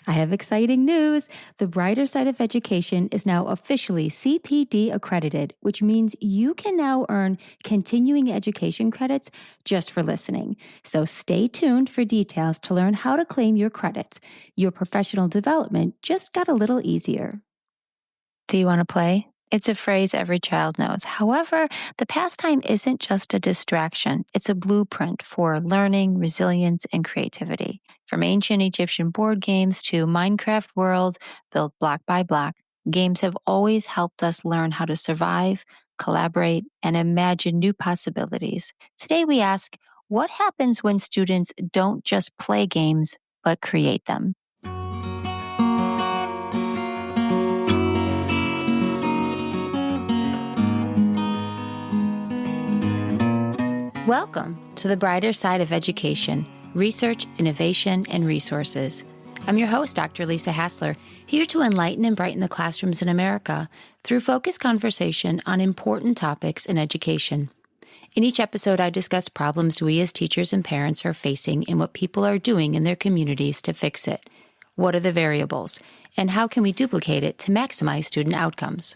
I have exciting news. The Brighter Side of Education is now officially CPD accredited, which means you can now earn continuing education credits just for listening. So stay tuned for details to learn how to claim your credits. Your professional development just got a little easier. Do you want to play? It's a phrase every child knows. However, the pastime isn't just a distraction. It's a blueprint for learning, resilience, and creativity. From ancient Egyptian board games to Minecraft worlds built block by block, games have always helped us learn how to survive, collaborate, and imagine new possibilities. Today we ask, what happens when students don't just play games, but create them? Welcome to the Brighter Side of Education, Research, Innovation, and Resources. I'm your host, Dr. Lisa Hassler, here to enlighten and brighten the classrooms in America through focused conversation on important topics in education. In each episode, I discuss problems we as teachers and parents are facing and what people are doing in their communities to fix it. What are the variables, and how can we duplicate it to maximize student outcomes?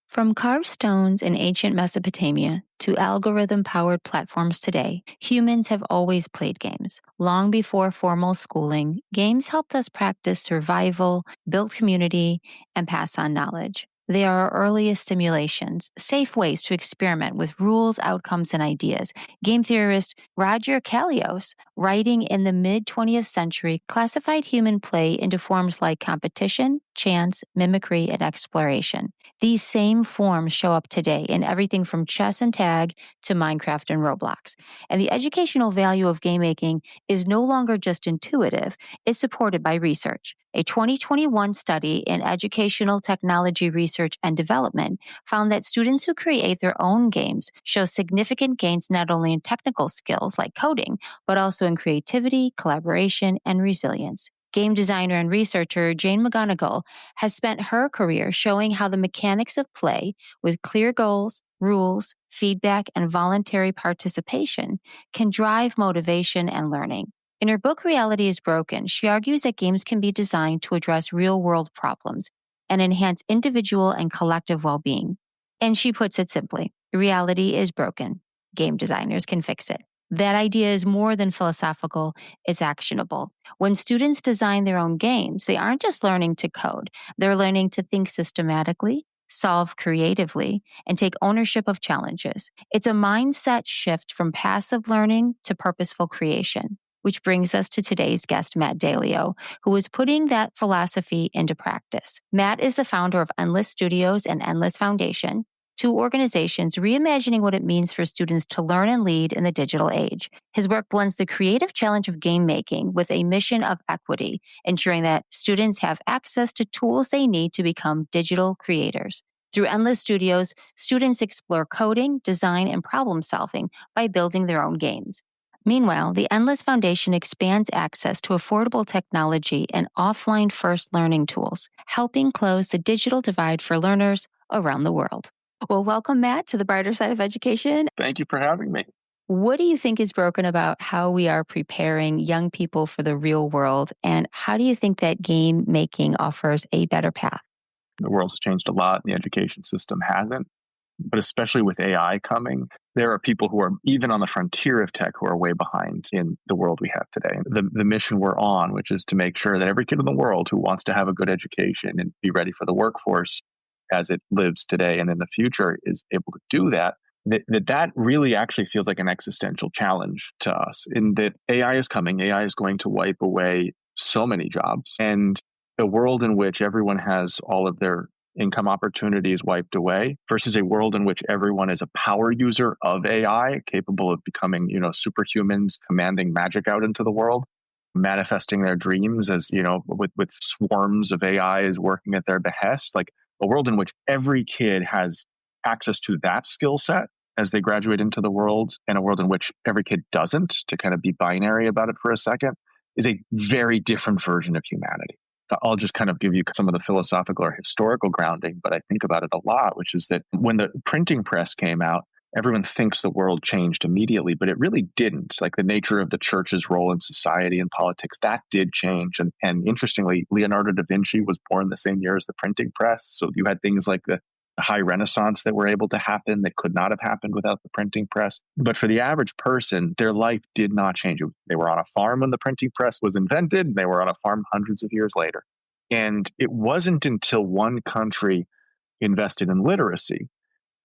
From carved stones in ancient Mesopotamia to algorithm-powered platforms today, humans have always played games. Long before formal schooling, games helped us practice survival, build community, and pass on knowledge. They are our earliest simulations, safe ways to experiment with rules, outcomes, and ideas. Game theorist Roger Kalios, writing in the mid-20th century, classified human play into forms like competition, chance, mimicry, and exploration. These same forms show up today in everything from chess and tag to Minecraft and Roblox. And the educational value of game making is no longer just intuitive, it's supported by research. A 2021 study in educational technology research and development found that students who create their own games show significant gains not only in technical skills like coding, but also in creativity, collaboration, and resilience. Game designer and researcher Jane McGonigal has spent her career showing how the mechanics of play, with clear goals, rules, feedback, and voluntary participation, can drive motivation and learning. In her book, Reality is Broken, she argues that games can be designed to address real-world problems and enhance individual and collective well-being. And she puts it simply, reality is broken. Game designers can fix it. That idea is more than philosophical, it's actionable. When students design their own games, they aren't just learning to code, they're learning to think systematically, solve creatively, and take ownership of challenges. It's a mindset shift from passive learning to purposeful creation. Which brings us to today's guest, Matt Dalio, who is putting that philosophy into practice. Matt is the founder of Endless Studios and Endless Foundation, two organizations reimagining what it means for students to learn and lead in the digital age. His work blends the creative challenge of game making with a mission of equity, ensuring that students have access to tools they need to become digital creators. Through Endless Studios, students explore coding, design, and problem solving by building their own games. Meanwhile, the Endless Foundation expands access to affordable technology and offline-first learning tools, helping close the digital divide for learners around the world. Well, welcome, Matt, to the Brighter Side of Education. Thank you for having me. What do you think is broken about how we are preparing young people for the real world, and how do you think that game making offers a better path? The world's changed a lot, and the education system hasn't. But especially with AI coming, there are people who are even on the frontier of tech who are way behind in the world we have today. The mission we're on, which is to make sure that every kid in the world who wants to have a good education and be ready for the workforce as it lives today and in the future is able to do that, that really actually feels like an existential challenge to us in that AI is coming. AI is going to wipe away so many jobs. And a world in which everyone has all of their income opportunities wiped away versus a world in which everyone is a power user of AI, capable of becoming, superhumans, commanding magic out into the world, manifesting their dreams as, with swarms of AIs working at their behest, like a world in which every kid has access to that skill set as they graduate into the world, and a world in which every kid doesn't, to kind of be binary about it for a second, is a very different version of humanity. I'll just kind of give you some of the philosophical or historical grounding, but I think about it a lot, which is that when the printing press came out, everyone thinks the world changed immediately, but it really didn't. Like the nature of the church's role in society and politics, that did change. And interestingly, Leonardo da Vinci was born the same year as the printing press. So you had things like the high Renaissance that were able to happen that could not have happened without the printing press. But for the average person, their life did not change. They were on a farm when the printing press was invented. They were on a farm hundreds of years later. And it wasn't until one country invested in literacy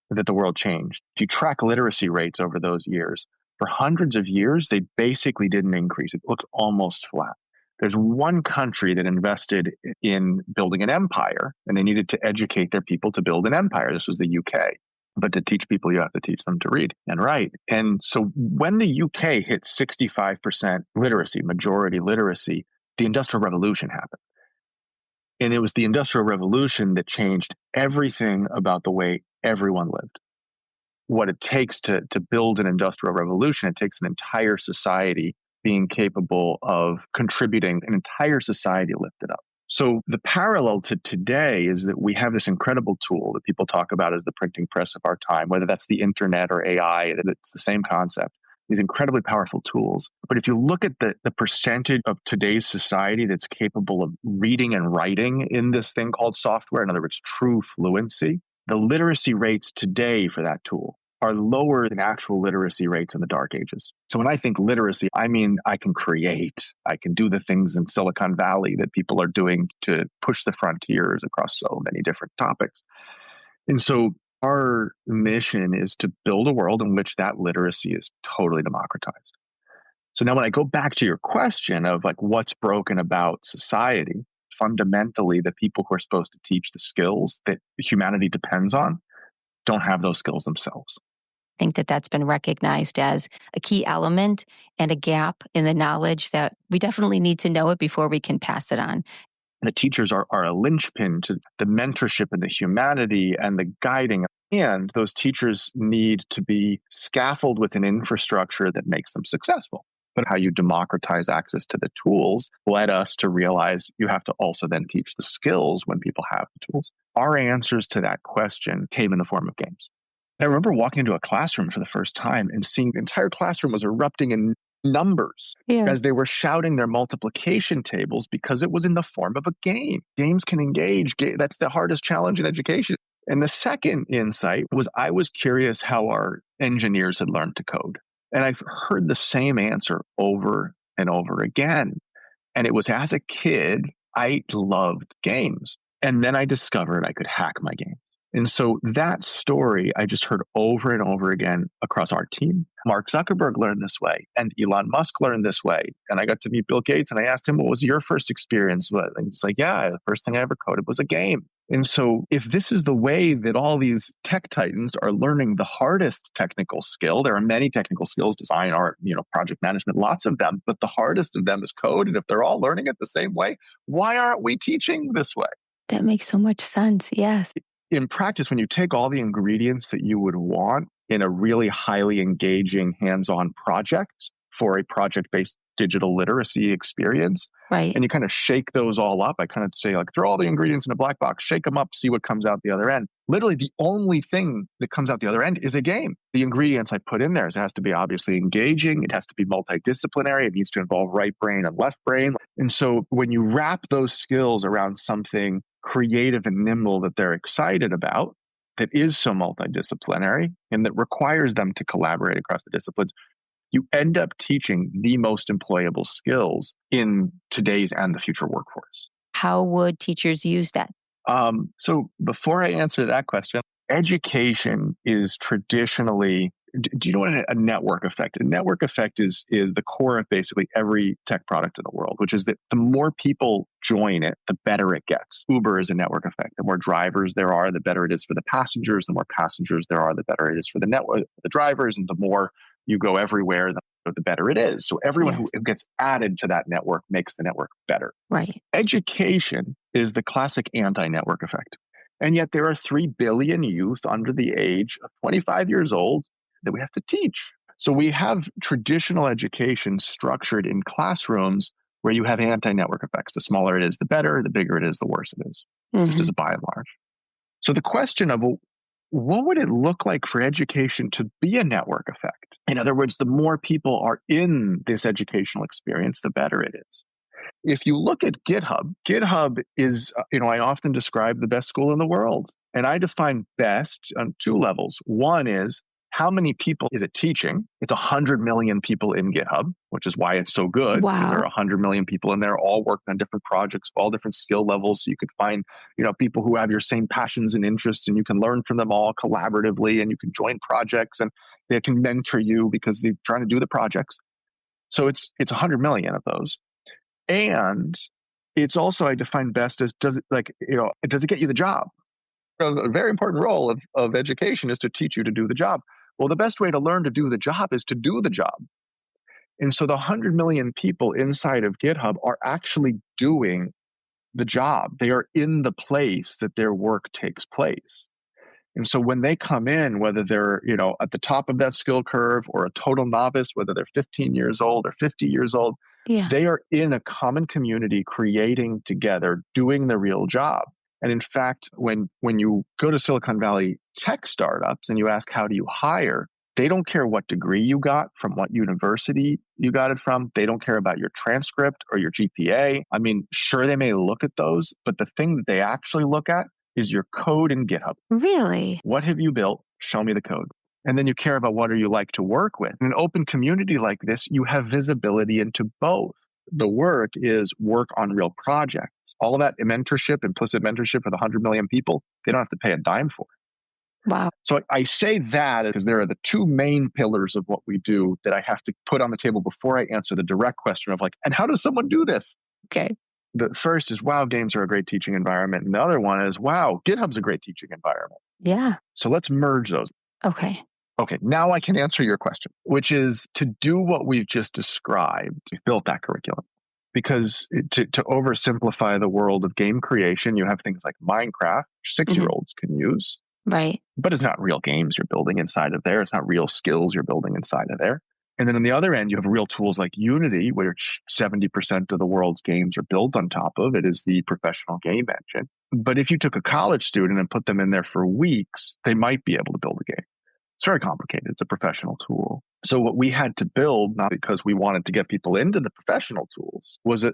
that the world changed. If you track literacy rates over those years, for hundreds of years, they basically didn't increase. It looked almost flat. There's one country that invested in building an empire, and they needed to educate their people to build an empire. This was the UK. But to teach people, you have to teach them to read and write. And so when the UK hit 65% literacy, majority literacy, the Industrial Revolution happened. And it was the Industrial Revolution that changed everything about the way everyone lived. What it takes to build an industrial revolution, it takes an entire society being capable of contributing, an entire society lifted up. So the parallel to today is that we have this incredible tool that people talk about as the printing press of our time, whether that's the internet or AI, it's the same concept. These incredibly powerful tools. But if you look at the percentage of today's society that's capable of reading and writing in this thing called software, in other words, true fluency, the literacy rates today for that tool are lower than actual literacy rates in the dark ages. So when I think literacy, I mean, I can create, I can do the things in Silicon Valley that people are doing to push the frontiers across so many different topics. And so our mission is to build a world in which that literacy is totally democratized. So now when I go back to your question of like what's broken about society, fundamentally the people who are supposed to teach the skills that humanity depends on don't have those skills themselves. I think that that's been recognized as a key element and a gap in the knowledge that we definitely need to know it before we can pass it on. The teachers are a linchpin to the mentorship and the humanity and the guiding. And those teachers need to be scaffolded with an infrastructure that makes them successful. But how you democratize access to the tools led us to realize you have to also then teach the skills when people have the tools. Our answers to that question came in the form of games. I remember walking into a classroom for the first time and seeing the entire classroom was erupting in numbers as they were shouting their multiplication tables because it was in the form of a game. Games can engage. That's the hardest challenge in education. And the second insight was I was curious how our engineers had learned to code. And I've heard the same answer over and over again. And it was as a kid, I loved games. And then I discovered I could hack my games. And so that story I just heard over and over again across our team. Mark Zuckerberg learned this way, and Elon Musk learned this way. And I got to meet Bill Gates, and I asked him, what was your first experience with? And he's like, yeah, the first thing I ever coded was a game. And so if this is the way that all these tech titans are learning the hardest technical skill, there are many technical skills, design, art, project management, lots of them, but the hardest of them is code. And if they're all learning it the same way, why aren't we teaching this way? That makes so much sense. Yes. In practice, when you take all the ingredients that you would want in a really highly engaging hands-on project for a project-based digital literacy experience, right, and you kind of shake those all up, I kind of say, like, throw all the ingredients in a black box, shake them up, see what comes out the other end. Literally, the only thing that comes out the other end is a game. The ingredients I put in there, it has to be obviously engaging. It has to be multidisciplinary. It needs to involve right brain and left brain. And so when you wrap those skills around something creative and nimble that they're excited about, that is so multidisciplinary and that requires them to collaborate across the disciplines, you end up teaching the most employable skills in today's and the future workforce. How would teachers use that? So before I answer that question, education is traditionally, do you know what a network effect is? A network effect is the core of basically every tech product in the world, which is that the more people join it, the better it gets. Uber is a network effect. The more drivers there are, the better it is for the passengers. The more passengers there are, the better it is for the network, the drivers. And the more you go everywhere, the better it is. So everyone who gets added to that network makes the network better. Right. Education is the classic anti-network effect. And yet there are 3 billion youth under the age of 25 years old that we have to teach. So we have traditional education structured in classrooms where you have anti-network effects. The smaller it is, the better. The bigger it is, the worse it is, just as a by and large. So the question of, well, what would it look like for education to be a network effect? In other words, the more people are in this educational experience, the better it is. If you look at GitHub, GitHub is, I often describe the best school in the world. And I define best on two levels. One is, how many people is it teaching? It's 100 million people in GitHub, which is why it's so good, because there are 100 million people in there, all working on different projects, all different skill levels. So you could find, people who have your same passions and interests, and you can learn from them all collaboratively, and you can join projects, and they can mentor you because they're trying to do the projects. So it's 100 million of those. And it's also, I define best as, does it get you the job? A very important role of education is to teach you to do the job. Well, the best way to learn to do the job is to do the job. And so the 100 million people inside of GitHub are actually doing the job. They are in the place that their work takes place. And so when they come in, whether they're, at the top of that skill curve or a total novice, whether they're 15 years old or 50 years old, they are in a common community creating together, doing the real job. And in fact, when you go to Silicon Valley tech startups and you ask, how do you hire? They don't care what degree you got, from what university you got it from. They don't care about your transcript or your GPA. I mean, sure, they may look at those, but the thing that they actually look at is your code in GitHub. Really? What have you built? Show me the code. And then you care about what are you like to work with. In an open community like this, you have visibility into both. The work is work on real projects. All of that mentorship, implicit mentorship for the 100 million people, they don't have to pay a dime for it. Wow. So I say that because there are the two main pillars of what we do that I have to put on the table before I answer the direct question of and how does someone do this? Okay. The first is, wow, games are a great teaching environment. And the other one is, wow, GitHub's a great teaching environment. Yeah. So let's merge those. Okay. Okay, now I can answer your question, which is to do what we've just described. We've built that curriculum. Because to oversimplify the world of game creation, you have things like Minecraft, which 6-year-olds can use. Right. But it's not real games you're building inside of there. It's not real skills you're building inside of there. And then on the other end, you have real tools like Unity, which 70% of the world's games are built on top of. It is the professional game engine. But if you took a college student and put them in there for weeks, they might be able to build a game. It's very complicated. It's a professional tool. So what we had to build, not because we wanted to get people into the professional tools, was a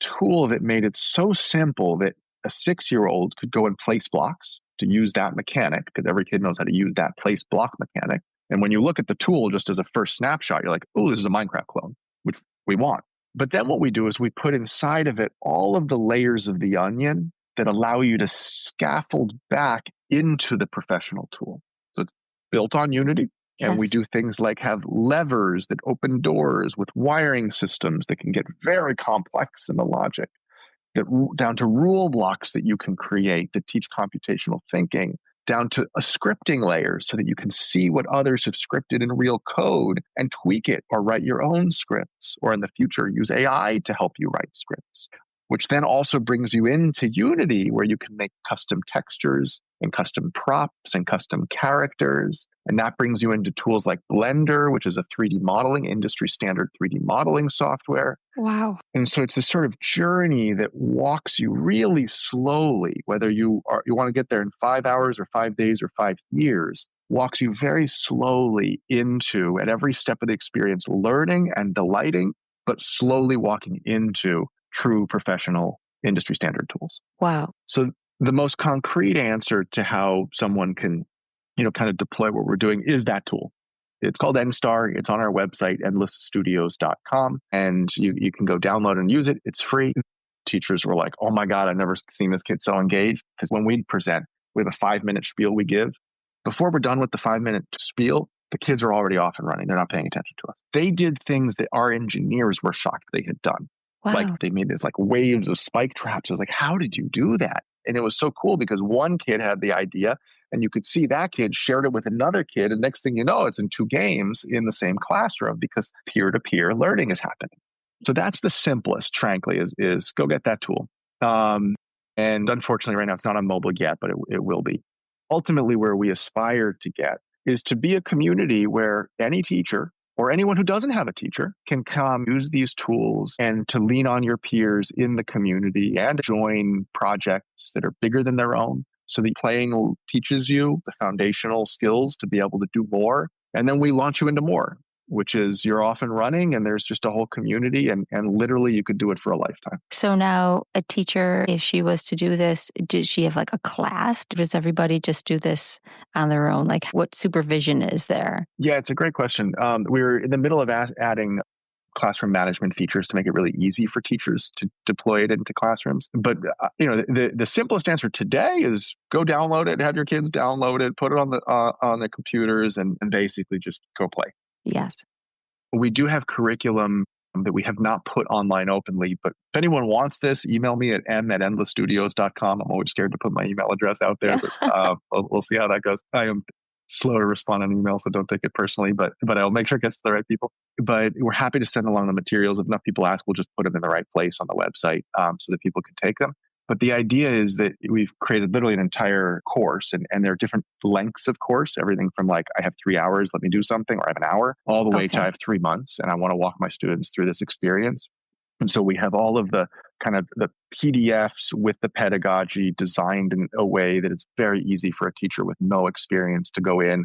tool that made it so simple that a 6-year-old could go and place blocks to use that mechanic, because every kid knows how to use that place block mechanic. And when you look at the tool just as a first snapshot, you're like, oh, this is a Minecraft clone, which we want. But then what we do is we put inside of it all of the layers of the onion that allow you to scaffold back into the professional tool. So it's built on Unity. Yes. And we do things like have levers that open doors with wiring systems that can get very complex in the logic, down to rule blocks that you can create that teach computational thinking, down to a scripting layer so that you can see what others have scripted in real code and tweak it or write your own scripts, or in the future, use AI to help you write scripts, which then also brings you into Unity, where you can make custom textures and custom props and custom characters. And that brings you into tools like Blender, which is a 3D modeling, industry standard 3D modeling software. Wow. And so it's this sort of journey that walks you really slowly, whether you want to get there in 5 hours or 5 days or 5 years, walks you very slowly into, at every step of the experience, learning and delighting, but slowly walking into true professional industry standard tools. Wow. So the most concrete answer to how someone can, kind of deploy what we're doing is that tool. It's called Endstar. It's on our website, endlessstudios.com. And you can go download and use it. It's free. Teachers were like, oh my God, I've never seen this kid so engaged. Because when we present, we have a 5-minute spiel we give. Before we're done with the 5-minute spiel, the kids are already off and running. They're not paying attention to us. They did things that our engineers were shocked they had done. Wow. Like they made this like waves of spike traps. I was like, how did you do that? And it was so cool because one kid had the idea and you could see that kid shared it with another kid. And next thing you know, it's in 2 games in the same classroom because peer-to-peer learning is happening. So that's the simplest, frankly, is go get that tool. And unfortunately, right now, it's not on mobile yet, but it will be. Ultimately, where we aspire to get is to be a community where any teacher or anyone who doesn't have a teacher can come use these tools and to lean on your peers in the community and join projects that are bigger than their own, So the playing teaches you the foundational skills to be able to do more. And then we launch you into more, which is you're off and running and there's just a whole community and literally you could do it for a lifetime. So now a teacher, if she was to do this, does she have like a class? Does everybody just do this on their own? Like what supervision is there? Yeah, it's a great question. We're in the middle of adding classroom management features to make it really easy for teachers to deploy it into classrooms. But the simplest answer today is go download it, have your kids download it, put it on the computers, and basically just go play. Yes. We do have curriculum that we have not put online openly, but if anyone wants this, email me at m@endlessstudios.com. I'm always scared to put my email address out there, but we'll see how that goes. I am slow to respond on email, so don't take it personally, but I'll make sure it gets to the right people. But we're happy to send along the materials. If enough people ask, we'll just put them in the right place on the website so that people can take them. But the idea is that we've created literally an entire course, and there are different lengths of course, everything from like, I have 3 hours, let me do something, or I have an hour, all the way to I have 3 months, and I want to walk my students through this experience. And so we have all of the kind of the PDFs with the pedagogy designed in a way that it's very easy for a teacher with no experience to go in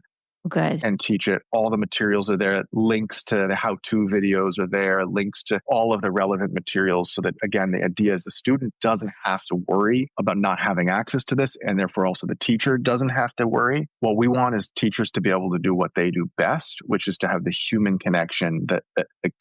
and teach it. All the materials are there. Links to the how-to videos are there. Links to all of the relevant materials so that, again, the idea is the student doesn't have to worry about not having access to this, and therefore also the teacher doesn't have to worry. What we want is teachers to be able to do what they do best, which is to have the human connection, the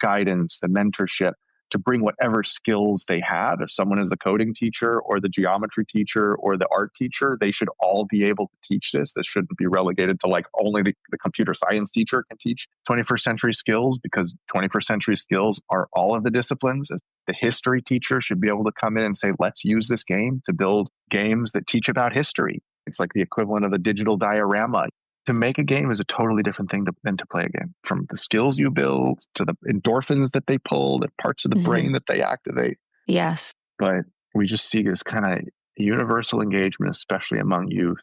guidance, the mentorship, to bring whatever skills they have. If someone is the coding teacher or the geometry teacher or the art teacher, they should all be able to teach this. This shouldn't be relegated to like only the computer science teacher can teach 21st century skills, because 21st century skills are all of the disciplines. The history teacher should be able to come in and say, let's use this game to build games that teach about history. It's like the equivalent of a digital diorama. To make a game is a totally different thing than to play a game. From the skills you build to the endorphins that they pull, the parts of the brain that they activate. Yes. But we just see this kind of universal engagement, especially among youth.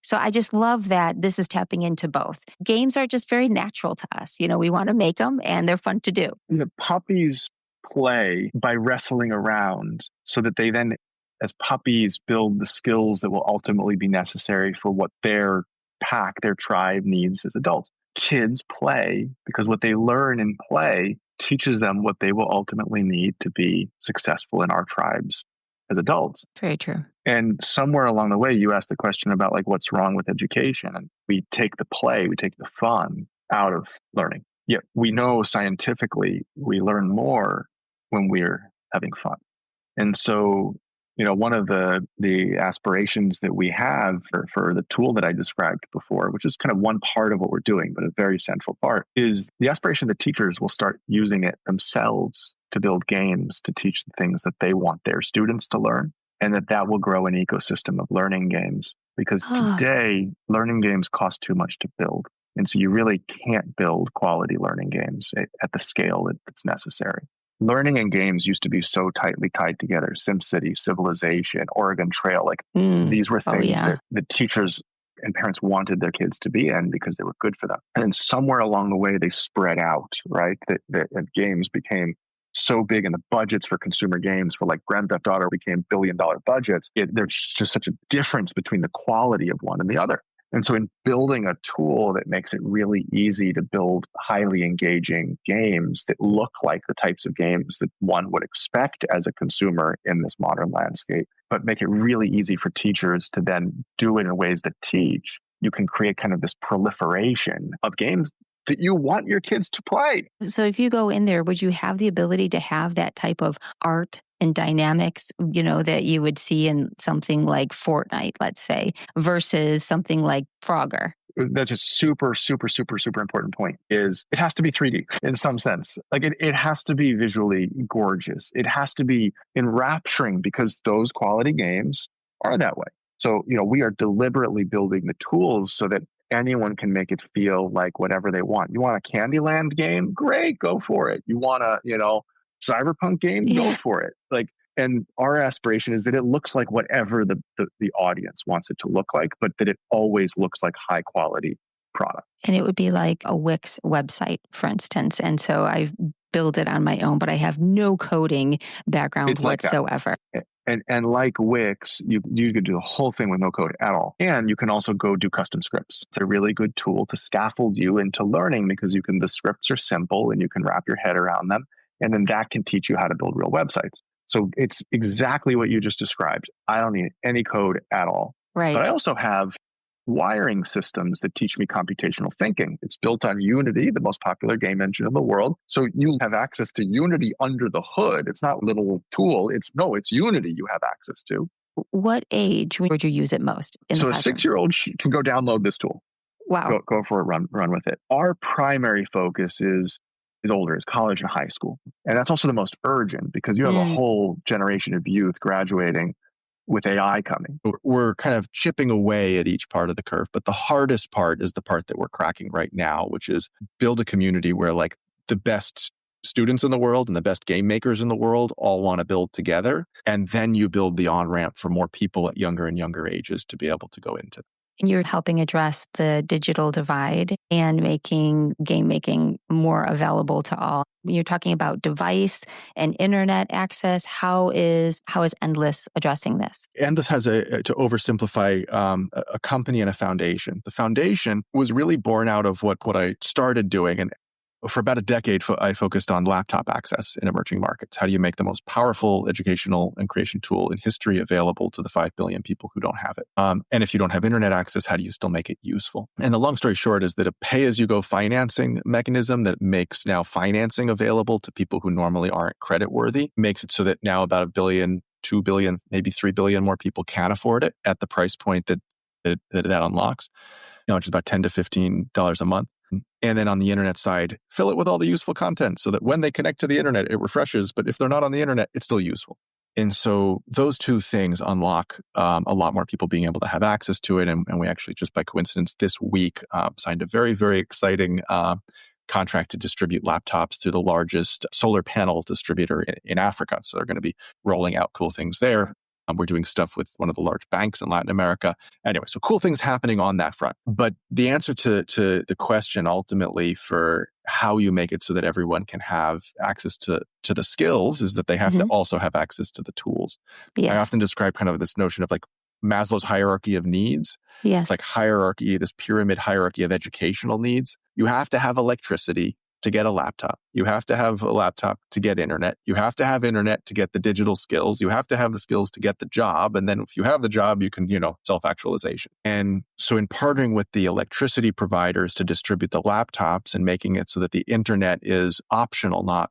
So I just love that this is tapping into both. Games are just very natural to us. You know, we want to make them and they're fun to do. The puppies play by wrestling around so that they then, as puppies, build the skills that will ultimately be necessary for what their pack, their tribe needs as adults. Kids play because what they learn in play teaches them what they will ultimately need to be successful in our tribes as adults. Very true. And somewhere along the way, you asked the question about like what's wrong with education, and we take the play, we take the fun out of learning. Yet we know scientifically we learn more when we're having fun. And so, you know, one of the aspirations that we have for the tool that I described before, which is kind of one part of what we're doing, but a very central part, is the aspiration that teachers will start using it themselves to build games to teach the things that they want their students to learn, and that will grow an ecosystem of learning games. Because today, learning games cost too much to build. And so you really can't build quality learning games at the scale that's necessary. Learning and games used to be so tightly tied together. SimCity, Civilization, Oregon Trail, like these were things that the teachers and parents wanted their kids to be in because they were good for them. And somewhere along the way, they spread out, right? That games became so big, and the budgets for consumer games for like Grand Theft Auto became billion-dollar budgets. There's just such a difference between the quality of one and the other. And so in building a tool that makes it really easy to build highly engaging games that look like the types of games that one would expect as a consumer in this modern landscape, but make it really easy for teachers to then do it in ways that teach, you can create kind of this proliferation of games that you want your kids to play. So if you go in there, would you have the ability to have that type of art and dynamics, you know, that you would see in something like Fortnite, let's say, versus something like Frogger? That's a super, super, super, super important point, is it has to be 3D in some sense. Like it has to be visually gorgeous. It has to be enrapturing, because those quality games are that way. So, you know, we are deliberately building the tools so that anyone can make it feel like whatever they want. You want a Candyland game? Great, go for it. You want a, you know, cyberpunk game? Go for it. Like, and our aspiration is that it looks like whatever the audience wants it to look like, but that it always looks like high quality product. And it would be like a Wix website, for instance. And so I build it on my own, but I have no coding background whatsoever. And like Wix, you could do the whole thing with no code at all. And you can also go do custom scripts. It's a really good tool to scaffold you into learning because the scripts are simple and you can wrap your head around them. And then that can teach you how to build real websites. So it's exactly what you just described. I don't need any code at all. Right. But I also have wiring systems that teach me computational thinking. It's built on Unity, the most popular game engine in the world. So you have access to Unity under the hood. It's not a little tool. It's Unity you have access to. What age would you use it most in the classroom? A 6-year-old can go download this tool. Wow. Go for it, run with it. Our primary focus is older, is college and high school. And that's also the most urgent because you have a whole generation of youth graduating with AI coming. We're kind of chipping away at each part of the curve, but the hardest part is the part that we're cracking right now, which is build a community where like the best students in the world and the best game makers in the world all want to build together. And then you build the on-ramp for more people at younger and younger ages to be able to go into. And you're helping address the digital divide and making game making more available to all. You're talking about device and internet access. How is Endless addressing this? Endless has to oversimplify, a company and a foundation. The foundation was really born out of what I started doing. And for about a decade, I focused on laptop access in emerging markets. How do you make the most powerful educational and creation tool in history available to the 5 billion people who don't have it? And if you don't have internet access, how do you still make it useful? And the long story short is that a pay-as-you-go financing mechanism that makes now financing available to people who normally aren't creditworthy makes it so that now about 1 billion, 2 billion, maybe 3 billion more people can afford it at the price point that unlocks, which is about $10 to $15 a month. And then on the internet side, fill it with all the useful content so that when they connect to the internet, it refreshes. But if they're not on the internet, it's still useful. And so those two things unlock a lot more people being able to have access to it. And we actually, just by coincidence, this week signed a very, very exciting contract to distribute laptops through the largest solar panel distributor in Africa. So they're going to be rolling out cool things there. We're doing stuff with one of the large banks in Latin America. Anyway, so cool things happening on that front. But the answer to the question ultimately for how you make it so that everyone can have access to the skills is that they have to also have access to the tools. Yes. I often describe kind of this notion of like Maslow's hierarchy of needs. Yes. It's like hierarchy, this pyramid hierarchy of educational needs. You have to have electricity to get a laptop. You have to have a laptop to get internet. You have to have internet to get the digital skills. You have to have the skills to get the job. And then if you have the job, you can, self-actualization. And so in partnering with the electricity providers to distribute the laptops and making it so that the internet is optional, not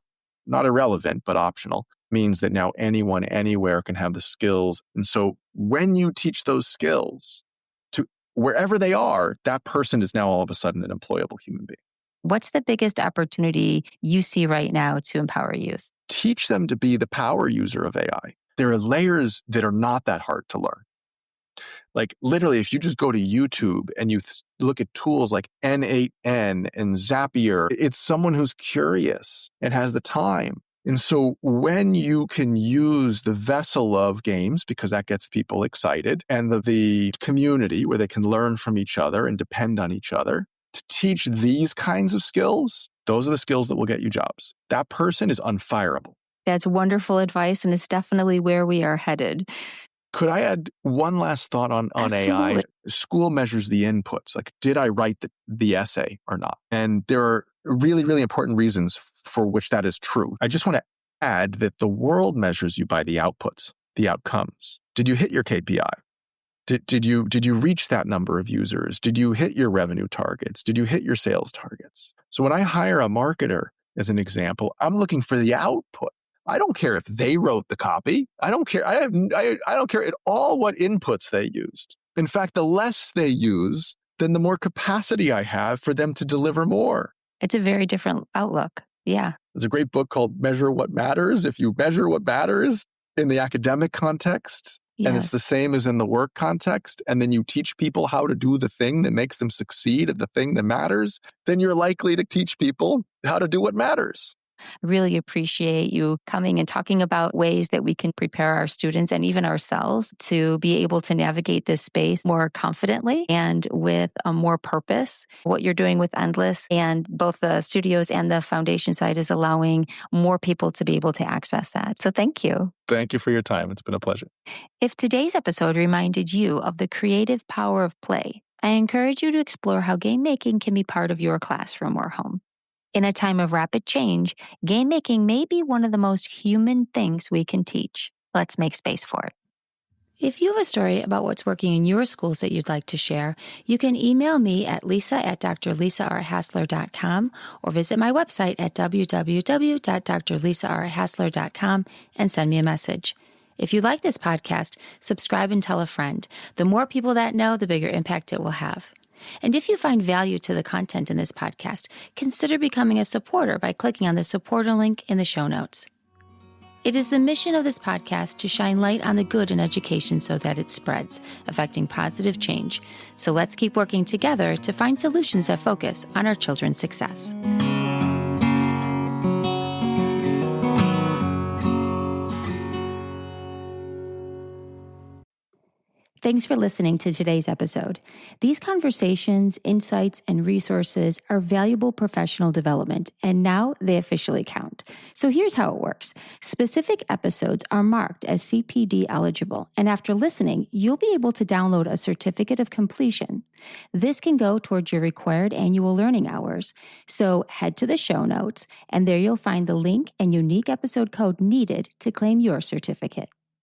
irrelevant, but optional, means that now anyone, anywhere can have the skills. And so when you teach those skills to wherever they are, that person is now all of a sudden an employable human being. What's the biggest opportunity you see right now to empower youth? Teach them to be the power user of AI. There are layers that are not that hard to learn. Like literally, if you just go to YouTube and you look at tools like N8N and Zapier, it's someone who's curious and has the time. And so when you can use the vessel of games, because that gets people excited, and the community where they can learn from each other and depend on each other, to teach these kinds of skills, those are the skills that will get you jobs. That person is unfireable. That's wonderful advice, and it's definitely where we are headed. Could I add one last thought on AI? School measures the inputs. Like, did I write the essay or not? And there are really, really important reasons for which that is true. I just want to add that the world measures you by the outputs, the outcomes. Did you hit your KPI? Did you reach that number of users? Did you hit your revenue targets? Did you hit your sales targets? So when I hire a marketer, as an example, I'm looking for the output. I don't care if they wrote the copy. I don't care. I don't care at all what inputs they used. In fact, the less they use, then the more capacity I have for them to deliver more. It's a very different outlook. Yeah. There's a great book called Measure What Matters. If you measure what matters in the academic context, yes, and it's the same as in the work context, and then you teach people how to do the thing that makes them succeed at the thing that matters, then you're likely to teach people how to do what matters. Really appreciate you coming and talking about ways that we can prepare our students and even ourselves to be able to navigate this space more confidently and with more purpose. What you're doing with Endless and both the studios and the foundation side is allowing more people to be able to access that. So thank you. Thank you for your time. It's been a pleasure. If today's episode reminded you of the creative power of play, I encourage you to explore how game making can be part of your classroom or home. In a time of rapid change, game making may be one of the most human things we can teach. Let's make space for it. If you have a story about what's working in your schools that you'd like to share, you can email me at lisa@drlisarhassler.com or visit my website at www.drlisarhassler.com and send me a message. If you like this podcast, subscribe and tell a friend. The more people that know, the bigger impact it will have. And if you find value to the content in this podcast, consider becoming a supporter by clicking on the supporter link in the show notes. It is the mission of this podcast to shine light on the good in education so that it spreads, affecting positive change. So let's keep working together to find solutions that focus on our children's success. Thanks for listening to today's episode. These conversations, insights, and resources are valuable professional development, and now they officially count. So here's how it works. Specific episodes are marked as CPD eligible, and after listening, you'll be able to download a certificate of completion. This can go towards your required annual learning hours. So head to the show notes, and there you'll find the link and unique episode code needed to claim your certificate.